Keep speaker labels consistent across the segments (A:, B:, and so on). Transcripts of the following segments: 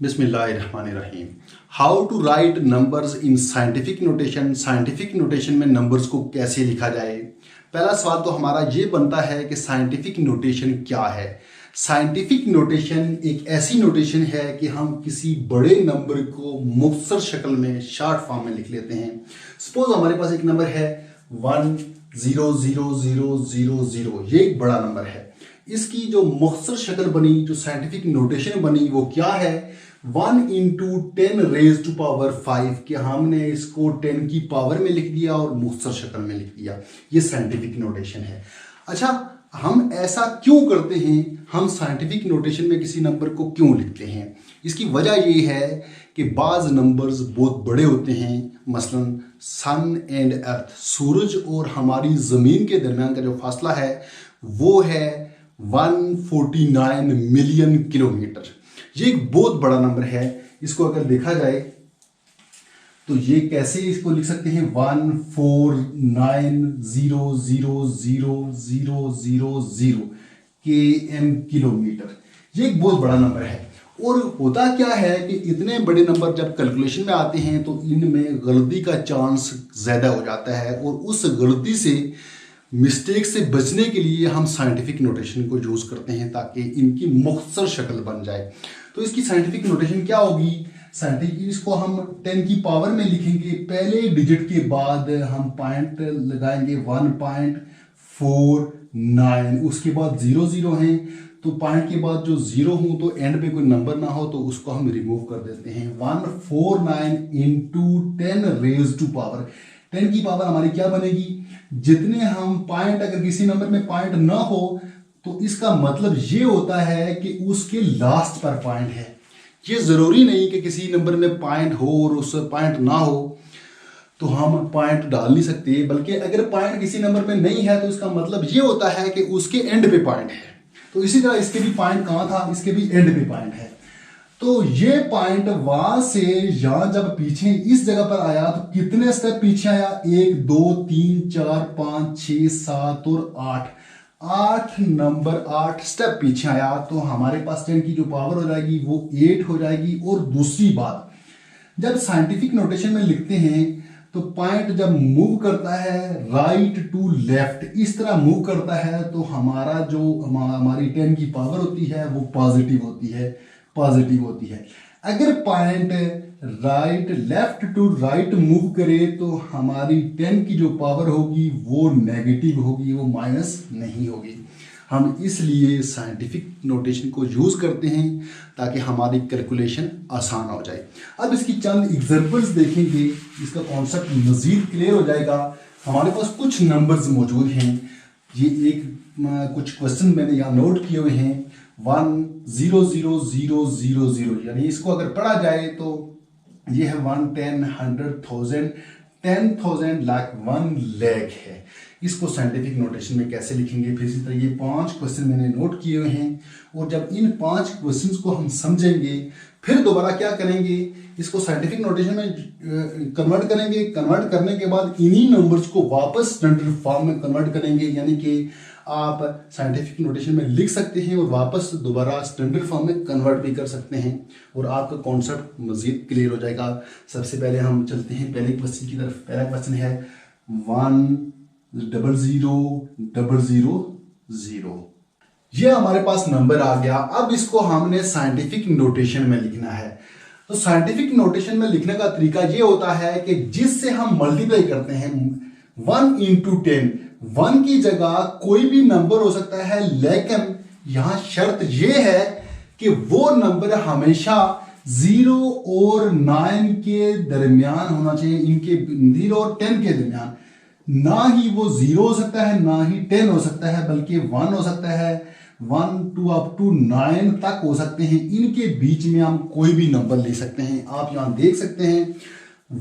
A: बिस्मिल्लाहिर्रहमानिर्रहीम। How to write numbers in scientific notation. Scientific notation में numbers को कैसे लिखा जाए। पहला सवाल तो हमारा ये बनता है कि साइंटिफिक नोटेशन क्या है। साइंटिफिक नोटेशन एक ऐसी नोटेशन है कि हम किसी बड़े नंबर को मुख्तसर शक्ल में शॉर्ट फॉर्म में लिख लेते हैं। सपोज हमारे पास एक नंबर है 1000000, ये एक बड़ा नंबर है। इसकी जो मुख्तसर शक्ल बनी, जो साइंटिफिक नोटेशन बनी, वो क्या है 1 × 10⁻⁵ कि हमने इसको 10 की पावर में लिख दिया और मुख्तसर शक्ल में लिख दिया। ये साइंटिफिक नोटेशन है। अच्छा, हम ऐसा क्यों करते हैं? हम साइंटिफिक नोटेशन में किसी नंबर को क्यों लिखते हैं? इसकी वजह ये है कि बाज़ नंबर्स बहुत बड़े होते हैं। मसलन सन एंड अर्थ, सूरज और हमारी ज़मीन के दरमियान का जो फासला है वो है 149 मिलियन किलोमीटर। ये एक बहुत बड़ा नंबर है। इसको अगर देखा जाए तो ये कैसे इसको लिख सकते हैं 149000000 km किलोमीटर। ये एक बहुत बड़ा नंबर है। और होता क्या है कि इतने बड़े नंबर जब कैलकुलेशन में आते हैं तो इनमें गलती का चांस ज़्यादा हो जाता है, और उस गलती से मिस्टेक से बचने के लिए हम साइंटिफिक नोटेशन को यूज़ करते हैं ताकि इनकी मुख्तसर शक्ल बन जाए। तो इसकी साइंटिफिक नोटेशन क्या होगी? साइंटिफिक इसको हम 10 की पावर में लिखेंगे। पहले डिजिट के बाद हम पॉइंट लगाएंगे 1.49, उसके बाद 00 हैं तो पॉइंट के बाद जो 0 हो तो एंड पे कोई नंबर ना हो तो उसको हम रिमूव कर देते हैं। 149 × 10⁻⁵ की पावर हमारी क्या बनेगी? जितने हम पॉइंट, अगर किसी नंबर में पॉइंट ना हो तो इसका मतलब ये होता है कि उसके लास्ट पर पॉइंट है। ये ज़रूरी नहीं कि किसी नंबर में पॉइंट हो और उस पॉइंट ना हो तो हम पॉइंट डाल नहीं सकते, बल्कि अगर पॉइंट किसी नंबर में नहीं है तो इसका मतलब ये होता है कि उसके एंड पे पॉइंट है। तो इसी तरह इसके भी पॉइंट कहाँ था? इसके भी एंड पे पॉइंट है। तो ये पॉइंट वहां से यहां जब पीछे इस जगह पर आया तो कितने स्टेप पीछे आया? 1 2 3 4 5 6 7 और 8 नंबर 8 स्टेप पीछे आया। तो हमारे पास 10 की जो पावर हो जाएगी वो 8 हो जाएगी। और दूसरी बात, जब साइंटिफिक नोटेशन में लिखते हैं तो पॉइंट जब मूव करता है राइट टू लेफ्ट, इस तरह मूव करता है तो हमारा जो हमारी 10 की पावर होती है वो पॉजिटिव होती है। अगर point right left to right move करे तो हमारी 10 की जो पावर होगी वो नेगेटिव होगी, वो माइनस नहीं होगी। हम इसलिए साइंटिफिक नोटेशन को यूज़ करते हैं ताकि हमारी कैलकुलेशन आसान हो जाए। अब इसकी चंद एग्जांपल्स देखेंगे, इसका कॉन्सेप्ट मज़ीद क्लियर हो जाएगा। हमारे पास कुछ नंबर्स मौजूद हैं। ये एक कुछ क्वेश्चन मैंने यहाँ नोट किए हुए हैं। 1000000, यानी इसको अगर पढ़ा जाए तो ये है 1 10 100,000 10,000 लाख 1 लाख है। इसको साइंटिफिक नोटेशन में कैसे लिखेंगे? फिर इसी तरह ये 5 क्वेश्चन मैंने नोट किए हुए हैं, और जब इन 5 क्वेश्चंस को हम समझेंगे फिर दोबारा क्या करेंगे, इसको साइंटिफिक नोटेशन में कन्वर्ट करेंगे। कन्वर्ट करने के बाद इन्हीं नंबर्स को वापस स्टैंडर्ड फॉर्म में कन्वर्ट करेंगे, यानी कि आप साइंटिफिक नोटेशन में लिख सकते हैं और वापस दोबारा स्टैंडर्ड फॉर्म में कन्वर्ट भी कर सकते हैं, और आपका कॉन्सेप्ट मज़ीद क्लियर हो जाएगा। सबसे पहले हम चलते हैं पहले क्वेश्चन की तरफ। पहला क्वेश्चन है 1000000। ये हमारे पास नंबर आ गया। अब इसको हमने साइंटिफिक नोटेशन में लिखना है। तो साइंटिफिक नोटेशन में लिखने का तरीका ये होता है कि जिससे हम मल्टीप्लाई करते हैं 1 × 10। 1 की जगह कोई भी नंबर हो सकता है, लेकिन यहां शर्त यह है कि वो नंबर हमेशा 0 और 9 के दरमियान होना चाहिए, इनके 0 और 10 के दरमियान। ना ही वो 0 हो सकता है, ना ही 10 हो सकता है, बल्कि 1 हो सकता है, 1 to up to 9 तक हो सकते हैं। इनके बीच में हम कोई भी नंबर ले सकते हैं। आप यहां देख सकते हैं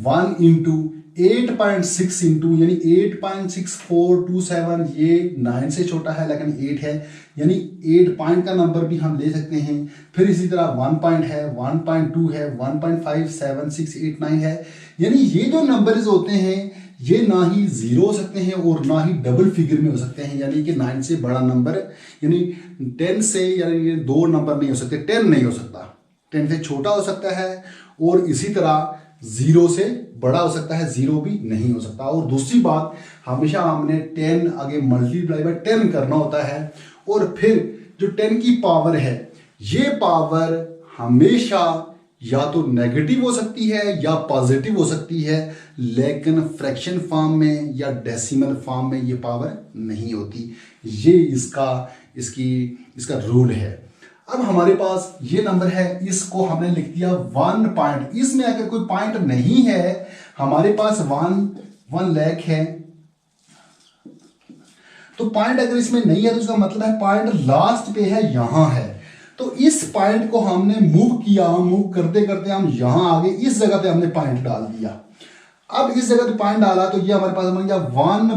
A: 1 × 8.6 यानी 8.6427, ये 9 से छोटा है लेकिन 8 है, यानी 8 पॉइंट का नंबर भी हम ले सकते हैं। फिर इसी तरह 1 पॉइंट है, 1.2 है, 1.57689 है। यानी ये जो नंबर्स होते हैं ये ना ही 0 हो सकते हैं और ना ही डबल फिगर में हो सकते हैं, यानी कि 9 से बड़ा नंबर, यानी 10 से, यानी ये 2 नंबर नहीं हो सकते, 10 नहीं हो सकता। 10 से छोटा हो सकता है, और इसी तरह 0 से बड़ा हो सकता है, 0 भी नहीं हो सकता। और दूसरी बात, हमेशा हमने 10 आगे मल्टीप्लाई बाय 10 करना होता है, और फिर जो 10 की पावर है, ये पावर हमेशा या तो नेगेटिव हो सकती है या पॉजिटिव हो सकती है, लेकिन फ्रैक्शन फॉर्म में या डेसिमल फॉर्म में ये पावर नहीं होती। ये इसका रूल है। अब हमारे पास ये नंबर है, इसको हमने लिख दिया 1 पॉइंट। इसमें अगर कोई पॉइंट नहीं है, हमारे पास 1 लाख है, तो पॉइंट अगर इसमें नहीं है तो इसका मतलब है पॉइंट लास्ट पे है, यहां है। तो इस पॉइंट को हमने मूव किया, मूव करते करते हम यहां आ गए, इस जगह पे हमने पॉइंट डाल दिया। अब इस जगह पे पॉइंट डाला तो ये हमारे पास बन गया 1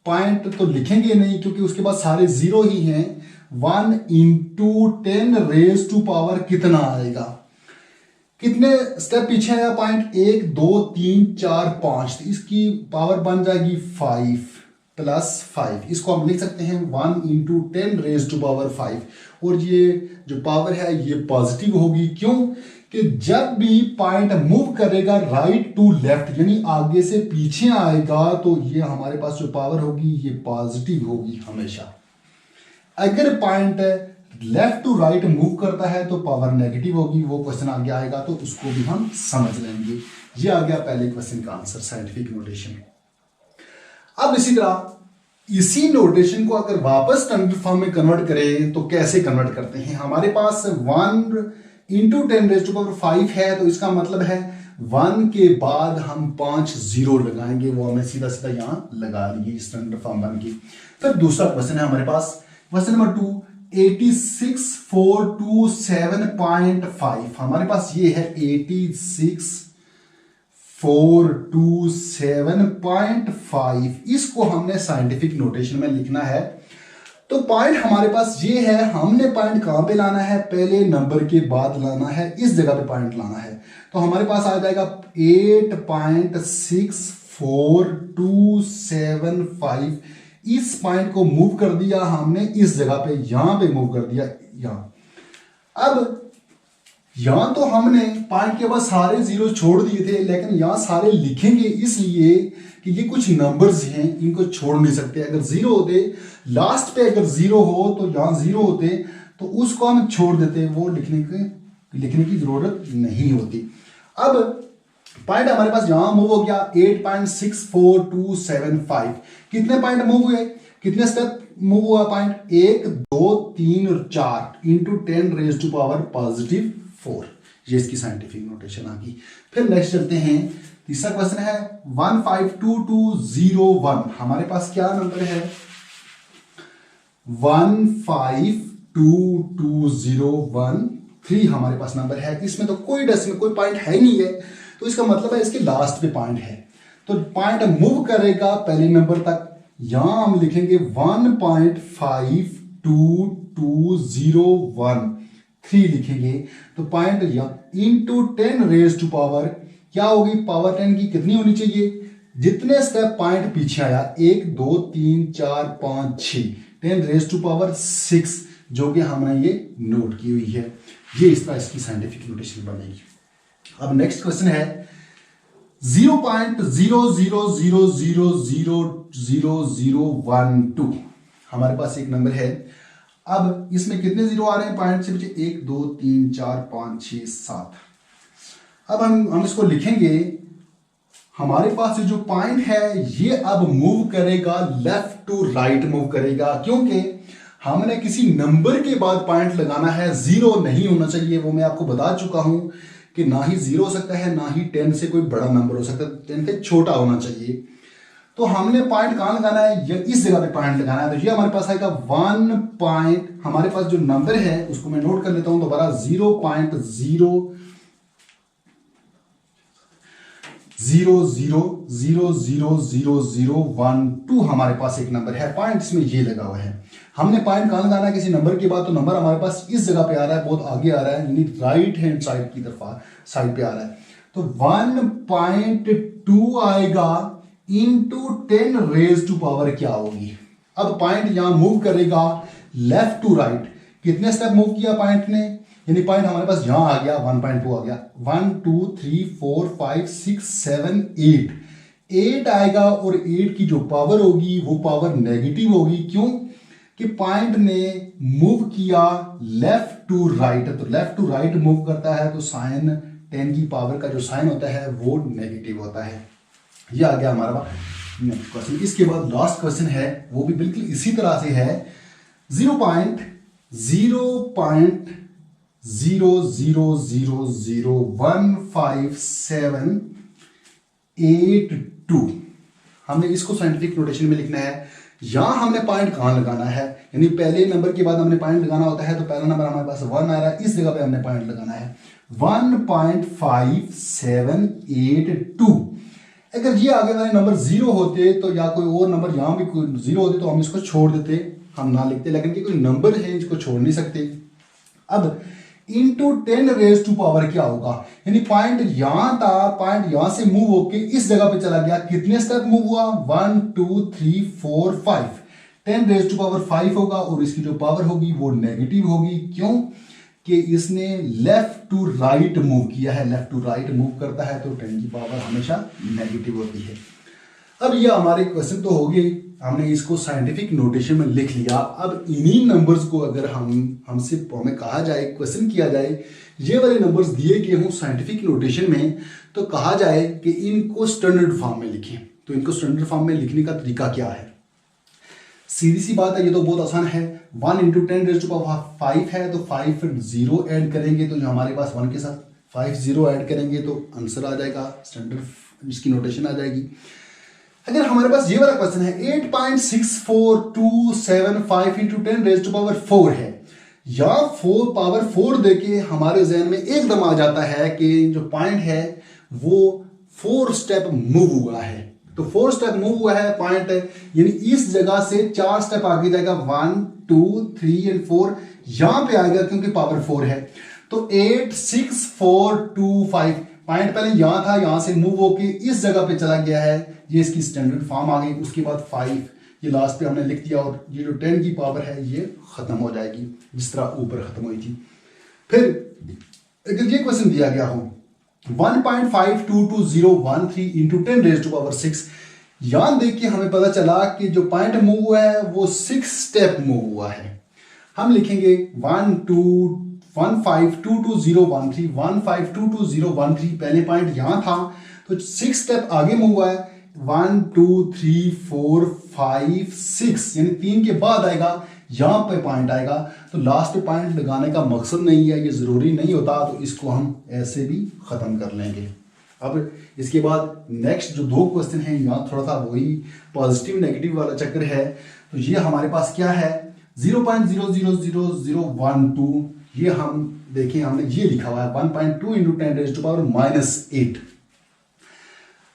A: पॉइंट तो लिखेंगे नहीं क्योंकि उसके बाद सारे 0 ही हैं। 1 × 10 रेज टू पावर कितना आएगा, कितने स्टेप पीछे आया पॉइंट, 1 2 3 4 5, तो इसकी पावर बन जाएगी 5 + 5। इसको हम लिख सकते हैं 1 × 10 रेज टू पावर 5। और ये जो पावर है ये पॉजिटिव होगी, क्यों कि जब भी पॉइंट मूव करेगा राइट टू लेफ्ट, यानी आगे से पीछे आएगा, तो ये हमारे पास जो पावर होगी ये पॉजिटिव होगी हमेशा। अगर point left to right move करता है तो पावर नेगेटिव होगी। वो क्वेश्चन आगे आएगा तो उसको भी हम समझ लेंगे। ये आ गया पहले क्वेश्चन का आंसर, साइंटिफिक नोटेशन। अब इसी तरह इसी नोटेशन को अगर वापस टर्म की फॉर्म में कन्वर्ट करें तो कैसे कन्वर्ट करते हैं। हमारे पास 1 × 10 रेज़ टू पावर 5 है, तो इसका मतलब है 1 के बाद हम 5 0 लगाएंगे, वो हमें सीधा सीधा यहां लगा लिए स्टैंडर्ड फॉर्म बन की। फिर दूसरा क्वेश्चन है हमारे पास, क्वेश्चन नंबर 2, 86427.5। हमारे पास ये है 86427.5। इसको हमने साइंटिफिक नोटेशन में लिखना है। तो पॉइंट हमारे पास ये है, हमने पॉइंट कहां पे लाना है, पहले नंबर के बाद लाना है, इस जगह पे पॉइंट लाना है। तो हमारे पास आ जाएगा 8.64275। इस पॉइंट को मूव कर दिया हमने इस जगह पे, यहां पे मूव कर दिया यहां। अब यहां तो हमने पॉइंट के बाद सारे 0 छोड़ दिए थे, लेकिन यहां सारे लिखेंगे इसलिए कि ये कुछ नंबर्स हैं, इनको छोड़ नहीं सकते। अगर 0 होते, लास्ट पे अगर 0 हो तो यहां 0 होते, तो उसको हम छोड़ देते, वो लिखने की जरूरत नहीं होती। अब पॉइंट हमारे पास यहां मूव हो गया 8.64275। कितने पॉइंट मूव हुए, कितने स्टेप मूव हुआ पॉइंट, 1 2 3 और 4 × 10 रेज़ टू पावर +4। ये इसकी साइंटिफिक नोटेशन आ गई। फिर नेक्स्ट चलते हैं, तीसरा क्वेश्चन है 152201। हमारे पास क्या नंबर है, 152201 हमारे पास नंबर है। इसमें तो कोई डेसिमल, कोई पॉइंट है नहीं है, तो इसका मतलब है इसके लास्ट पे पॉइंट है। तो पॉइंट मूव करेगा पहले नंबर तक, यहां हम लिखेंगे 1.52201 लिखेंगे। तो पॉइंट × 10 रेज़ टू पावर क्या होगी, पावर 10 की कितनी होनी चाहिए, जितने स्टेप पॉइंट पीछे आया, 1 2 3 4 5 6, 10 रेज़ टू पावर 6, जो कि हमने ये नोट की हुई है। ये इस तरह इसकी साइंटिफिक नोटेशन बनेगी। अब नेक्स्ट क्वेश्चन है 0.00000012। हमारे पास एक नंबर है। अब इसमें कितने 0 आ रहे हैं पॉइंट से पीछे, 1 2 3 4 5 6 7। अब हम इसको लिखेंगे। हमारे पास जो पॉइंट है ये अब मूव करेगा लेफ्ट टू राइट मूव करेगा, क्योंकि हमने किसी नंबर के बाद पॉइंट लगाना है, 0 नहीं होना चाहिए। वो मैं आपको बता चुका हूं कि ना ही 0 हो सकता है, ना ही 10 से कोई बड़ा नंबर हो सकता है, 10 से छोटा होना चाहिए। तो हमने पॉइंट कहां लगाना है, इस जगह पे पॉइंट लगाना है। तो ये हमारे पास आएगा 1 पॉइंट, हमारे पास जो नंबर है उसको मैं नोट कर लेता हूं दोबारा, 0.00000012 हमारे पास एक नंबर है। पॉइंट इसमें ये लगा हुआ है। हमने पॉइंट कहां लगाना है, किसी नंबर के बाद, तो नंबर हमारे पास इस जगह पे आ रहा है, बहुत आगे आ रहा है, यानी राइट हैंड साइड की तरफ साइड पे आ रहा है। तो 1.2 आएगा × 10 रेज़ टू पावर क्या होगी। अब पॉइंट यहां मूव करेगा लेफ्ट टू राइट, कितने स्टेप मूव किया पॉइंट ने, यानी पॉइंट हमारे पास यहां आ गया 1.2 आ गया, 1 2 3 4 5 6 7 8 आएगा और 8 की जो पावर होगी वो पावर नेगेटिव होगी। क्यों कि पॉइंट ने मूव किया लेफ्ट टू राइट, तो लेफ्ट टू राइट मूव करता है तो साइन 10 की पावर का जो साइन होता है वो नेगेटिव होता है। ये आ गया हमारा नेक्स्ट क्वेश्चन। इसके बाद लास्ट क्वेश्चन है वो भी बिल्कुल इसी तरह से है, 0.000015782 हमने इसको साइंटिफिक नोटेशन में लिखना है। यहां हमने पॉइंट कहां लगाना है, यानी पहले नंबर के बाद हमने पॉइंट लगाना होता है, तो पहला नंबर हमारे पास 1 आ रहा है, इस जगह पे हमने पॉइंट लगाना है 1.5782। अगर ये आगे वाले नंबर 0 होते तो या कोई और नंबर यहां भी कोई 0 होते तो हम इसको छोड़ देते, हम ना लिखते, लेकिन कि कोई नंबर है इसको छोड़ नहीं सकते। अब इंटू 10 रेज टू पावर क्या होगा, यानी पॉइंट यहां था, पॉइंट यहां से मूव होके इस जगह पे चला गया, कितने स्टेप मूव हुआ 1 2 3 4 5, 10 रेज टू पावर 5 होगा और इसकी जो पावर होगी वो नेगेटिव होगी। क्यों कि इसने लेफ्ट टू राइट मूव किया है, लेफ्ट टू राइट मूव करता है तो 10 की पावर हमेशा नेगेटिव होती है। अब ये हमारे क्वेश्चन तो हो गए, हमने इसको साइंटिफिक नोटेशन में लिख लिया। अब इन्हीं नंबर्स को अगर हमसे हमें कहा जाए, क्वेश्चन किया जाए, ये वाले नंबर्स दिए गए हों साइंटिफिक नोटेशन में, तो कहा जाए कि इनको स्टैंडर्ड फॉर्म में लिखें, तो इनको स्टैंडर्ड फॉर्म में लिखने का तरीका क्या है। सीधी सी बात है, ये तो बहुत आसान है, 1 इंटू 10 रेज टू पावर 5 है तो 5 फिर 0 ऐड करेंगे तो जो हमारे पास 1 के साथ 5 0 ऐड करेंगे तो आंसर आ जाएगा, स्टैंडर्ड इसकी नोटेशन आ जाएगी। अगर हमारे पास ये वाला क्वेश्चन है 8.64275 इंटू 10 रेज टू पावर 4 है, या 4 पावर 4 देके हमारे जहन में एकदम आ जाता है कि जो पॉइंट है वो 4 स्टेप मूव हुआ है, तो 4 स्टेप मूव हुआ है पॉइंट, यानी इस जगह से 4 स्टेप आगे जाएगा 1 2 3 एंड 4 यहां पे आएगा क्योंकि पावर 4 है, तो 86425 पॉइंट पहले यहां था, यहां से मूव होके इस जगह पे चला गया है, ये इसकी स्टैंडर्ड फॉर्म आ गई। उसके बाद 5 ये लास्ट पे हमने लिख दिया और ये जो 10 की पावर है ये खत्म हो जाएगी जिस तरह ऊपर खत्म हुई थी। फिर अगर ये क्वेश्चन दिया गया हो 1.522013 इंटू 10 रेज टू पावर 6, यहां देख के हमें पता चला कि जो पॉइंट मूव हुआ है वो 6 स्टेप मूव हुआ है। हम लिखेंगे 1522013 पहले पॉइंट यहां था तो 6 स्टेप आगे मूव हुआ है, 1 2 3 4 5 6 यानी 3 के बाद आएगा, यहां पे पॉइंट आएगा, तो लास्ट पे पॉइंट लगाने का मकसद नहीं है, ये जरूरी नहीं होता, तो इसको हम ऐसे भी खत्म कर लेंगे। अब इसके बाद नेक्स्ट जो 2 क्वेश्चन हैं यहाँ थोड़ा सा वही पॉजिटिव नेगेटिव वाला चक्कर है, तो ये हमारे पास क्या है 0.000012, ये हम देखें हमने ये लिखा हुआ है 1.2 इंटू 10 रेज टू पावर -8।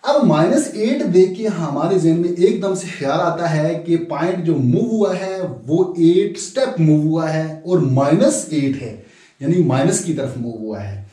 A: अब -8 देख के हमारे जहन में एकदम से ख्याल आता है कि पॉइंट जो मूव हुआ है वो 8 स्टेप मूव हुआ है और -8 है, यानी माइनस की तरफ मूव हुआ है।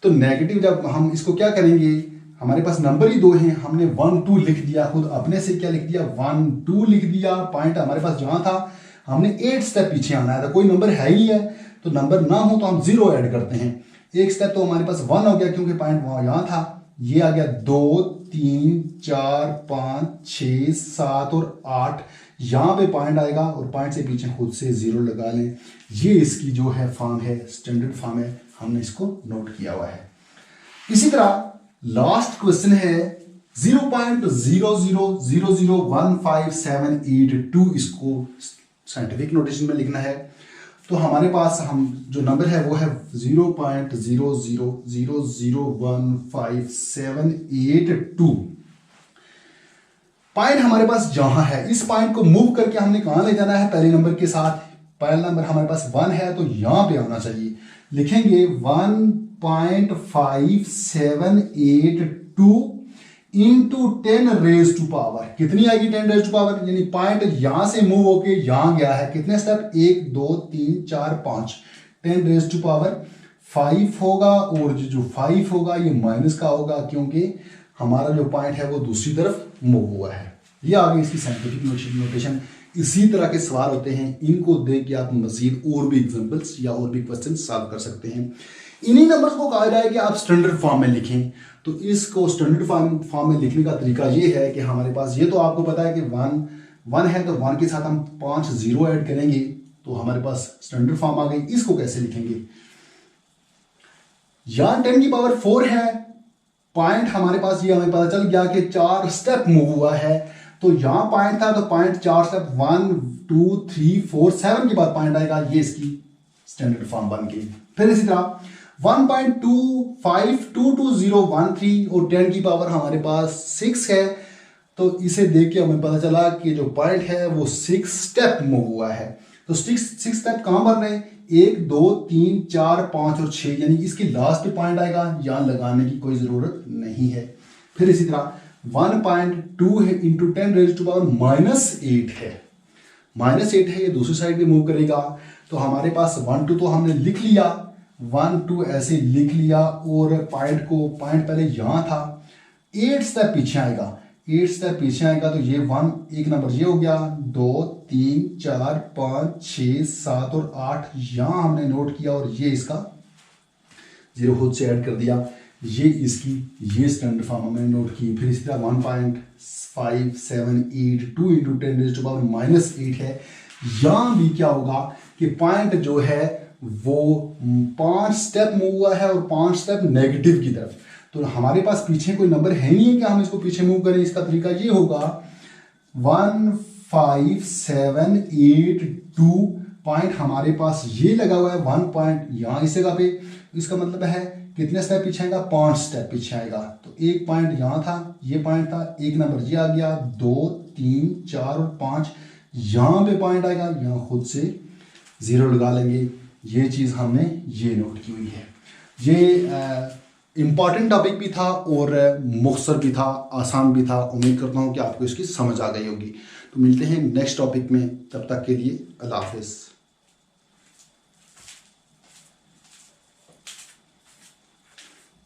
A: तो नेगेटिव जब हम इसको क्या करेंगे, हमारे पास नंबर ही 2 हैं, हमने 1 2 लिख दिया, खुद अपने से क्या लिख दिया 1 2 लिख दिया, पॉइंट हमारे पास जहां था हमने 8 स्टेप पीछे आना है, तो कोई नंबर है ही है, तो नंबर ना हो तो हम 0 ऐड करते हैं। एक स्टेप तो हमारे पास 1 हो गया क्योंकि पॉइंट वहां यहां था, ये आ गया 2 3 4 5 6 7 और 8, यहां पे पॉइंट आएगा और पॉइंट से पीछे खुद से 0 लगा लें। ये इसकी जो है फॉर्म है, स्टैंडर्ड फॉर्म है, हमने इसको नोट किया हुआ है। इसी तरह लास्ट क्वेश्चन है 0.0000157882, इसको साइंटिफिक नोटेशन में लिखना है। तो हमारे पास हम जो नंबर है वो है 0.0000157882। पॉइंट हमारे पास जहां है, इस पॉइंट को मूव करके हमने कहां ले जाना है, पहले नंबर के साथ। पहला नंबर हमारे पास 1 है तो यहां पे आना चाहिए, लिखेंगे 1.5782 इंटू 10 रेज टू पावर, कितनी आएगी 10 रेज टू पावर, यानी पॉइंट यहां से मूव होके यहां गया है, कितने स्टेप 1 2 3 4 5, 10 रेज टू पावर 5 होगा और जो 5 होगा ये माइनस का होगा क्योंकि हमारा जो पॉइंट है वो दूसरी तरफ मूव हुआ है। ये आ गई इसकी साइंटिफिक नोटेशन। इसी तरह के सवाल होते हैं, इनको देख के आप मजीद और भी एग्जांपल्स या और भी क्वेश्चन सॉल्व कर सकते हैं। इन्हीं नंबर्स को कहा जाए कि आप स्टैंडर्ड फॉर्म में लिखें। तो इसको स्टैंडर्ड फॉर्म में लिखने का तरीका ये है कि हमारे पास ये तो आपको पता है कि वन है, तो 1 के साथ हम 5 जीरो ऐड करेंगे तो हमारे पास स्टैंडर्ड फॉर्म आ गई। इसको कैसे लिखेंगे, यहां 10 की पावर 4 है, पॉइंट हमारे पास ये हमें पता चल गया कि 4 स्टेप मूव हुआ है, तो यहां पॉइंट था तो पॉइंट 4 स्टेप 1 2 3 4 7 के बाद पॉइंट आएगा, ये इसकी स्टैंडर्ड फॉर्म बन गई। फिर इसी तरह 1.252213 और 10 की पावर हमारे पास 6 है, तो इसे देख के हमें पता चला कि जो पॉइंट है वो 6 स्टेप मूव हुआ है। तो 6 स्टेप कहां बन रहे हैं, 1 2 3 4 5 और 6, यानी इसके लास्ट पे पॉइंट आएगा, यहां लगाने की कोई जरूरत नहीं है। फिर इसी तरह 1.2 है इंटू 10 रेज टू पावर -8 है, -8 है, ये दूसरी साइड पे मूव करेगा। तो हमारे पास 1 2 तो हमने लिख लिया, 1 2 ऐसे लिख लिया, और पॉइंट पहले यहां था, 8 स्टेप पीछे आएगा, 8 स्टेप पीछे आएगा, तो ये 1 एक नंबर ये हो गया, 2 3 4 5 6 7 और 8 यहां हमने नोट किया, और ये इसका 0 खुद से ऐड कर दिया, ये इसकी ये स्टैंडर्ड फॉर्म हमने नोट की। फिर इसी तरह 1.578 2 इंटू 10 रेज़ टू पावर -8 है, यहां भी क्या होगा कि पॉइंट जो है वो 5 स्टेप मूव हुआ है और 5 स्टेप नेगेटिव की तरफ। तो हमारे पास पीछे कोई नंबर है नहीं है कि हम इसको पीछे मूव करें। इसका तरीका ये होगा 15782 पॉइंट हमारे पास ये लगा हुआ है, 1 पॉइंट यहाँ इस जगह पे, इसका मतलब है कितने स्टेप पीछे आएगा, 5 स्टेप पीछे आएगा। तो एक पॉइंट यहाँ था, ये पॉइंट था, एक नंबर ये आ गया, 2 3 4 और 5 यहाँ पे पॉइंट आएगा, यहाँ खुद से 0 लगा लेंगे। ये चीज़ हमने ये नोट की हुई है। ये इम्पॉर्टेंट टॉपिक भी था और मुख्तसर भी था, आसान भी था। उम्मीद करता हूँ कि आपको इसकी समझ आ गई होगी। तो मिलते हैं नेक्स्ट टॉपिक में, तब तक के लिए अल्लाह हाफिज़।